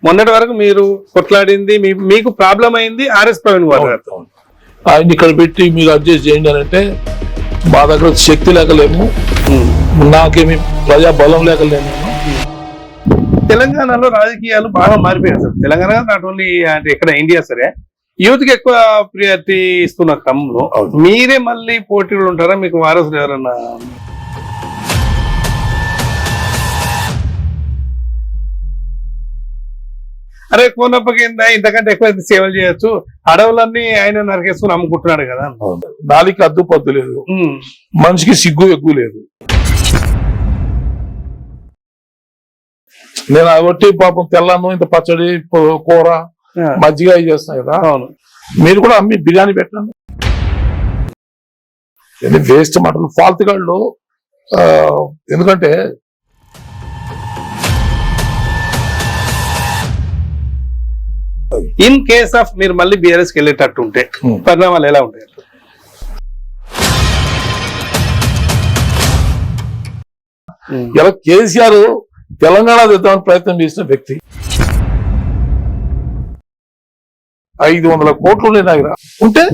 మొన్నటి వరకు మీరు కొట్లాడింది మీకు ప్రాబ్లం అయింది ఆర్ఎస్ ప్రవీణ్ కుమార్ గారు. ఆయన ఇక్కడ పెట్టి మీరు అడ్జస్ట్ చేయండి అని అంటే మా దగ్గర శక్తి లేకలేము, నాకేమి ప్రజా బలం లేకలేము. తెలంగాణలో రాజకీయాలు బాగా మారిపోయాయి సార్. తెలంగాణ నాట్ ఓన్లీ అంటే ఇక్కడ ఇండియా సరే, యూత్ కి ఎక్కువ ప్రియారిటీ ఇస్తున్న క్రమంలో మీరే మళ్ళీ పోటీలు ఉంటారా? మీకు వారసులు ఎవరన్నా? అరే కోనప్ప కింద ఇంతకంటే ఎక్కువ సేవలు చేయొచ్చు, అడవులన్నీ ఆయన నరికేసుకుని అమ్ముకుంటున్నాడు కదా. నాలికి అద్దు పద్దు లేదు, మనిషికి సిగ్గు ఎక్కువ లేదు. నేను అవి పాపం తెల్లాను ఇంత పచ్చడి కూర మజ్జిగ చేస్తాను కదా. అవును, మీరు కూడా అమ్మి బిర్యానీ పెట్టండి. వేస్ట్ మాటలు ఫాల్తుగాళ్ళు. ఎందుకంటే ఇన్ కేస్ ఆఫ్ మీరు మళ్ళీ బీఆర్ఎస్ కి వెళ్ళేటట్టు ఉంటే పరిణామాలు ఎలా ఉంటాయి? ఇలా కేసీఆర్ తెలంగాణ తెద్దామని ప్రయత్నం చేసిన వ్యక్తి. 500 కోట్లు ఉన్నాయి దగ్గర ఉంటే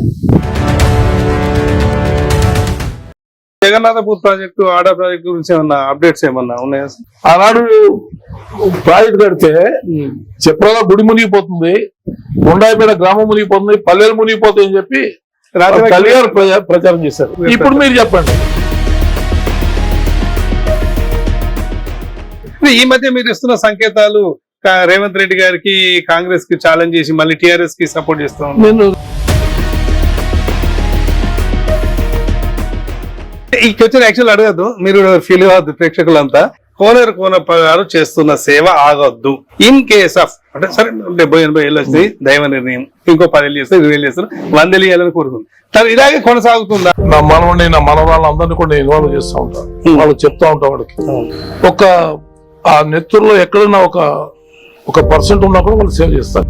జగన్నాథపూర్ ప్రాజెక్టు ఆడా ప్రాజెక్టు గురించి ఏమన్నా అప్డేట్స్ ఏమన్నా ఉన్నాయా? ఆనాడు ప్రాజెక్ట్ కడితే చెప్పలా గుడి మునిగిపోతుంది, గుండాయిపేట గ్రామం మునిగిపోతుంది, పల్లెలు మునిగిపోతాయి అని చెప్పి కలిగారు ప్రచారం చేశారు. ఇప్పుడు మీరు చెప్పండి. ఈ మధ్య మీరు ఇస్తున్న సంకేతాలు రేవంత్ రెడ్డి గారికి కాంగ్రెస్ కి ఛాలెంజ్ చేసి మళ్ళీ టిఆర్ఎస్ కి సపోర్ట్ చేస్తాం. నేను ఈ క్వశ్చన్ యాక్చువల్ అడగద్దు, మీరు ఫీల్ కావద్దు ప్రేక్షకులంతా. కోనేరు కోనప్ప గారు చేస్తున్న సేవ ఆగొద్దు. ఇన్ కేస్ ఆఫ్ అంటే సరే 70-80 ఏళ్ళు వస్తాయి, దైవ నిర్ణయం, ఇంకో 10 ఏళ్ళు చేస్తారు, 20 ఏళ్ళు చేస్తారు, 100 ఏళ్ళు చేయాలని కోరుకుంది. తను ఇలాగే కొనసాగుతుందా? నా మనవని నా మనవాళ్ళందరినీ కూడా నేను ఇన్వాల్వ్ చేస్తూ ఉంటాను. వాళ్ళు చెప్తా ఉంటా వాడికి ఒక ఆ నెత్తుల్లో ఎక్కడన్నా ఒక పర్సెంట్ ఉన్నా కూడా వాళ్ళు సేవ్ చేస్తారు.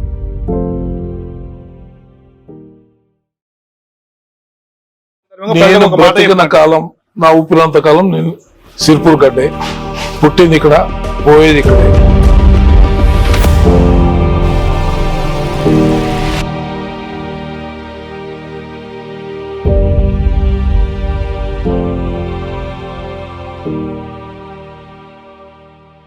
నేను బ్రతికిన కాలం, నా ఊపిరినంత కాలం నేను సిర్పూర్ గడ్డే, పుట్టింది ఇక్కడ, పోయేది ఇక్కడే.